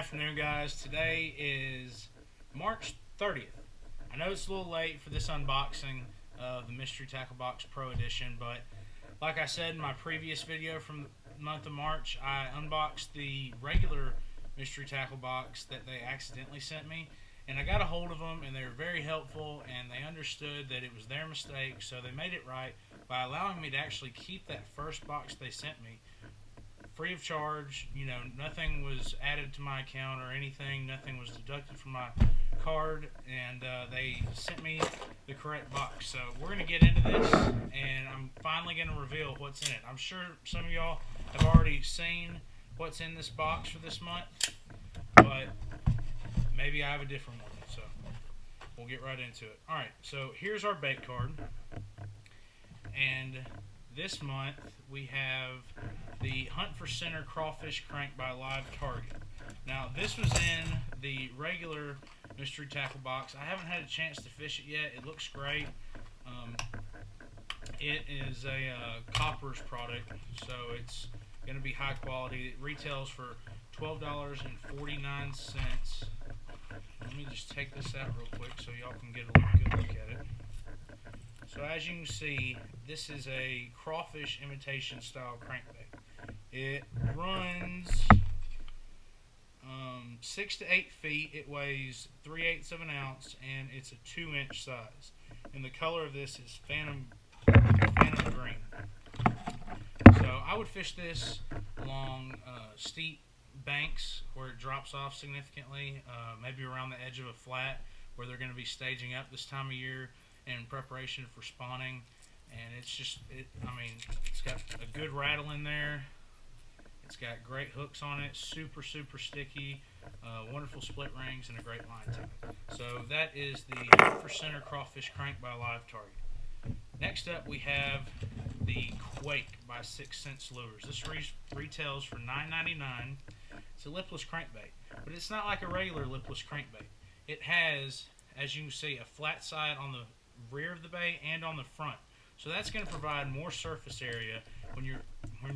afternoon, guys. Today is March 30th. I know it's a little late for this unboxing of the Mystery Tackle Box Pro Edition, but like I said in my previous video from the month of March, I unboxed the regular Mystery Tackle Box that they accidentally sent me, and I got a hold of them, and they were very helpful, and they understood that it was their mistake, so they made it right by allowing me to actually keep that first box they sent me free of charge. You know, nothing was added to my account or anything, nothing was deducted from my card, and they sent me the correct box. So we're going to get into this, and I'm finally going to reveal what's in it. I'm sure some of y'all have already seen what's in this box for this month, but maybe I have a different one, so we'll get right into it. Alright, so here's our bait card, and this month we have the Hunt for Center Crawfish Crank by LiveTarget. Now, this was in the regular Mystery Tackle Box. I haven't had a chance to fish it yet. It looks great. It is a Coppers product, so it's going to be high quality. It retails for $12.49. Let me just take this out real quick so y'all can get a good look at it. So as you can see, this is a crawfish imitation style crankbait. It runs 6 to 8 feet. It weighs 3/8 of an ounce, and it's a 2-inch size. And the color of this is Phantom Green. So I would fish this along steep banks where it drops off significantly, maybe around the edge of a flat where they're going to be staging up this time of year in preparation for spawning. And it's just, I mean, it's got a good rattle in there. It's got great hooks on it, super sticky, wonderful split rings, and a great line tie. So that is the Hunt for Center Crawfish Crank by LiveTarget. Next up, we have the Quake by 6 Cents Lures. This retails for $9.99. It's a lipless crankbait, but it's not like a regular lipless crankbait. It has, as you can see, a flat side on the rear of the bait and on the front. So that's going to provide more surface area when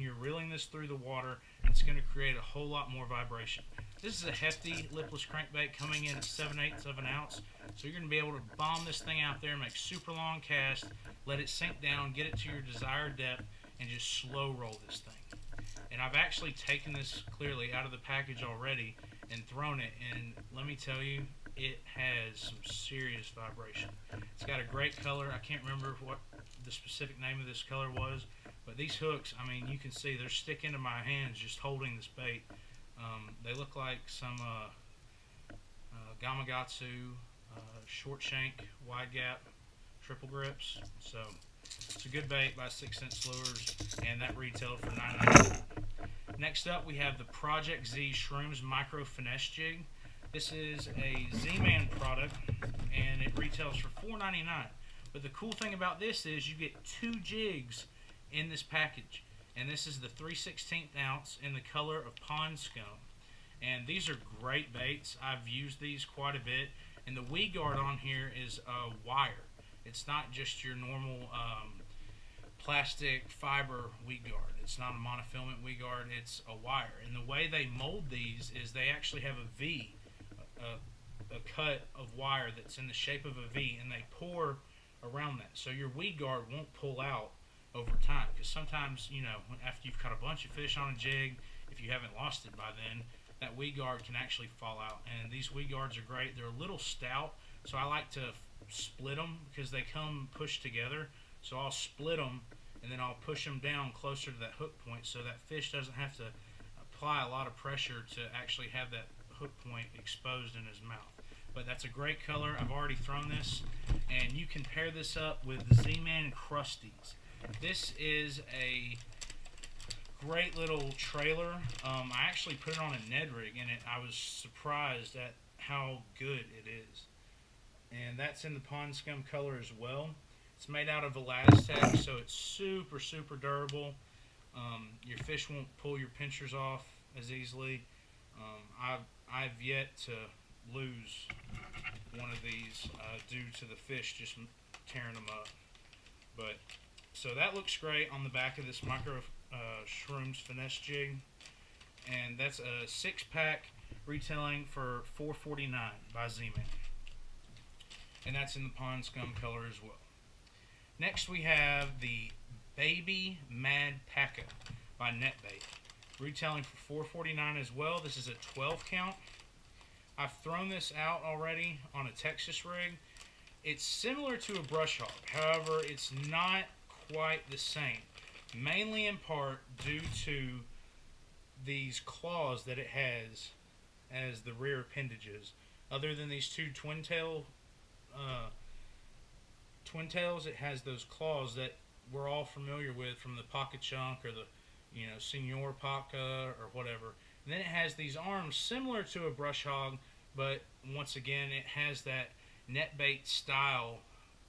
you're reeling this through the water. It's going to create a whole lot more vibration. This is a hefty lipless crankbait coming in at 7/8 of an ounce. So you're going to be able to bomb this thing out there, make super long casts, let it sink down, get it to your desired depth, and just slow roll this thing. And I've actually taken this clearly out of the package already and thrown it, and let me tell you, it has some serious vibration. It's got a great color. I can't remember what the specific name of this color was, but these hooks, I mean, you can see they're sticking to my hands just holding this bait. They look like some Gamakatsu short shank, wide gap, triple grips. So it's a good bait by 6 Cents Lures, and that retailed for $9.99. Next up, we have the Project Z Shroomz Micro Finesse Jig. This is a Z-Man product, and it retails for $4.99. But the cool thing about this is you get 2 jigs in this package. And this is the 3/16 ounce in the color of Pond Scum. And these are great baits. I've used these quite a bit. And the weed guard on here is a wire. It's not just your normal plastic fiber weed guard. It's not a monofilament weed guard. It's a wire. And the way they mold these is they actually have a V, a cut of wire that's in the shape of a V, and they pour around that. So your weed guard won't pull out over time, because sometimes, you know, after you've caught a bunch of fish on a jig, if you haven't lost it by then, that weed guard can actually fall out. And these weed guards are great. They're a little stout, so I like to split them because they come pushed together. So I'll split them, and then I'll push them down closer to that hook point so that fish doesn't have to apply a lot of pressure to actually have that hook point exposed in his mouth. But that's a great color. I've already thrown this, and you can pair this up with the Z-Man CrusteaZ. This is a great little trailer. I actually put it on a Ned rig, and I was surprised at how good it is. And that's in the Pond Scum color as well. It's made out of Elastec, so it's super durable. Your fish won't pull your pinchers off as easily. I've yet to lose one of these due to the fish just tearing them up. But so that looks great on the back of this micro Shroomz finesse jig, and that's a 6-pack retailing for $4.49 by Z-Man. And that's in the pond scum color as well. Next we have the Baby Mad Paca by Netbait, retailing for $4.49 as well. This is a 12 count. I've thrown this out already on a Texas rig. It's similar to a brush hog, however, it's not quite the same, mainly in part due to these claws that it has as the rear appendages. Other than these two twin tails, it has those claws that we're all familiar with from the Paca chunk or the, you know, Senor Paca or whatever. And then it has these arms similar to a brush hog, but once again it has that Netbait style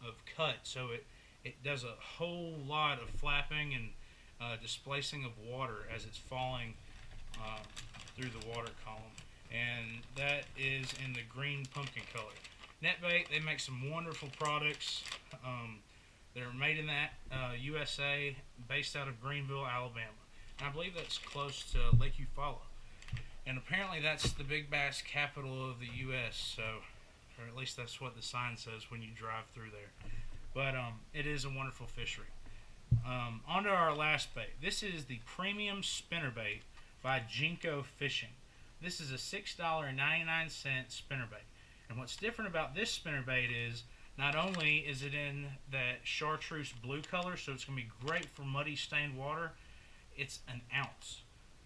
of cut, so it does a whole lot of flapping and displacing of water as it's falling through the water column, and that is in the green pumpkin color. Netbait, they make some wonderful products. They're made in that USA, based out of Greenville, Alabama. And I believe that's close to Lake Eufaula. And apparently that's the big bass capital of the U.S., so, or at least that's what the sign says when you drive through there. But it is a wonderful fishery. On to our last bait. This is the premium spinnerbait by Jenko Fishing. This is a $6.99 spinnerbait. And what's different about this spinnerbait is not only is it in that chartreuse blue color, so it's going to be great for muddy stained water, it's an ounce.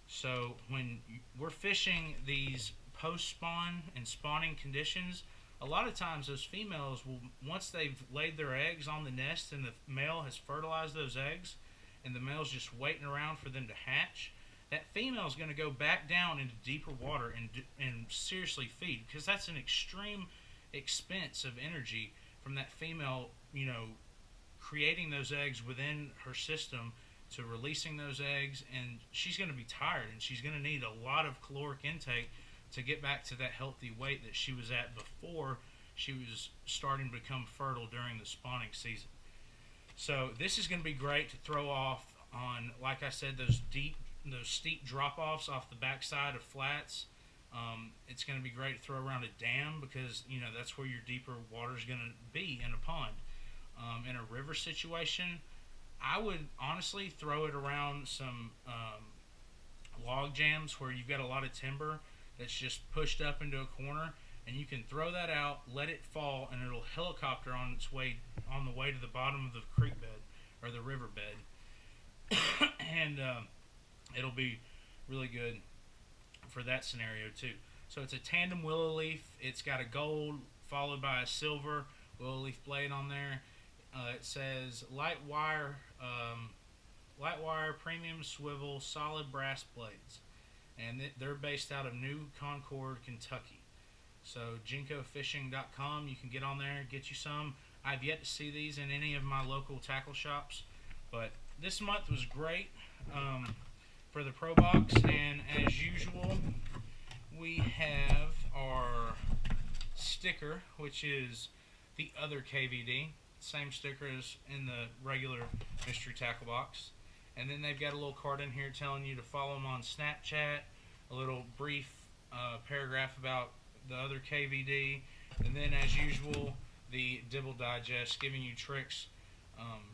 So when we're fishing these post-spawn and spawning conditions, a lot of times those females will, once they've laid their eggs on the nest and the male has fertilized those eggs and the male's just waiting around for them to hatch, that female is going to go back down into deeper water and seriously feed, because that's an extreme expense of energy from that female, you know, creating those eggs within her system to releasing those eggs, and she's going to be tired and she's going to need a lot of caloric intake to get back to that healthy weight that she was at before she was starting to become fertile during the spawning season. So this is going to be great to throw off on, like I said, those steep drop-offs off the backside of flats. It's going to be great to throw around a dam, because, you know, that's where your deeper water is going to be in a pond. In a river situation, I would honestly throw it around some log jams where you've got a lot of timber that's just pushed up into a corner, and you can throw that out, let it fall, and it'll helicopter on its way on the way to the bottom of the creek bed or the river bed, and it'll be really good for that scenario too. So it's a tandem willow leaf. It's got a gold followed by a silver willow leaf blade on there. It says light wire premium swivel solid brass blades, and they're based out of New Concord, Kentucky. So JenkoFishing.com, you can get on there, get you some. I've yet to see these in any of my local tackle shops, but this month was great for the Pro Box, and as usual, we have our sticker, which is the other KVD. Same sticker as in the regular mystery tackle box. And then they've got a little card in here telling you to follow them on Snapchat, a little brief paragraph about the other KVD, and then as usual the Dibble Digest, giving you tricks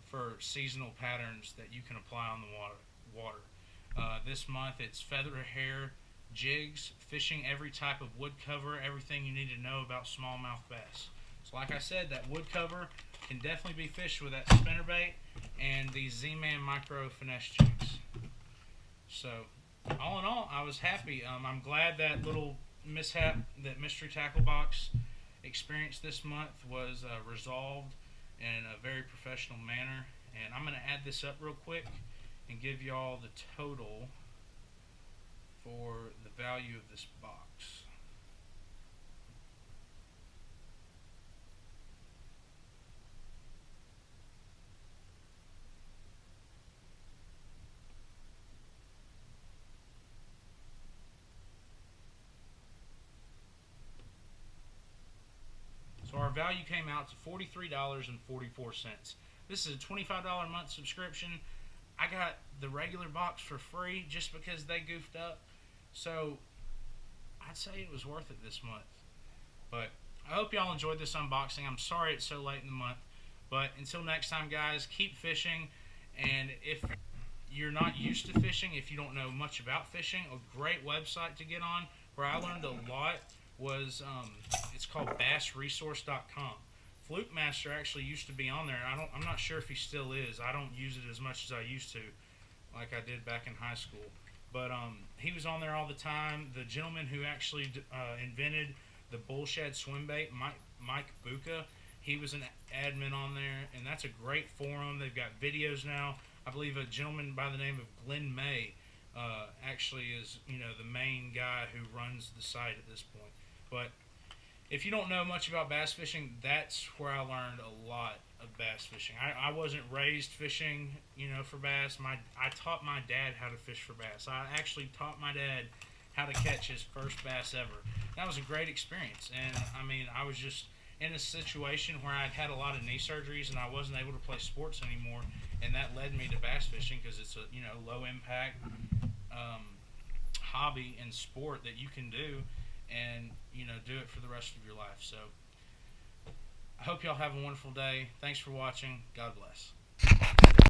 for seasonal patterns that you can apply on the water. This month it's feather hair, jigs, fishing every type of wood cover, everything you need to know about smallmouth bass. So like I said, that wood cover can definitely be fished with that spinnerbait and the Z-Man micro finesse jigs. So all in all, I was happy. I'm glad that little mishap that Mystery Tackle Box experienced this month was resolved in a very professional manner. And I'm going to add this up real quick and give y'all the total for the value of this box. So our value came out to $43.44. This is a $25 a month subscription. I got the regular box for free just because they goofed up. So I'd say it was worth it this month. But I hope y'all enjoyed this unboxing. I'm sorry it's so late in the month. But until next time, guys, keep fishing. And if you're not used to fishing, if you don't know much about fishing, a great website to get on where I learned a lot was, it's called bassresource.com. Fluke Master actually used to be on there. I'm not sure if he still is. I don't use it as much as I used to, like I did back in high school. But he was on there all the time. The gentleman who actually invented the bullshad swim bait, Mike Paca, he was an admin on there, and that's a great forum. They've got videos now. I believe a gentleman by the name of Glenn May actually is, the main guy who runs the site at this point. But if you don't know much about bass fishing, that's where I learned a lot of bass fishing. I wasn't raised fishing, for bass. I taught my dad how to fish for bass. I actually taught my dad how to catch his first bass ever. That was a great experience. And, I was just in a situation where I'd had a lot of knee surgeries and I wasn't able to play sports anymore. And that led me to bass fishing because it's a, low impact hobby and sport that you can do and, do it for the rest of your life. So I hope y'all have a wonderful day. Thanks for watching. God bless.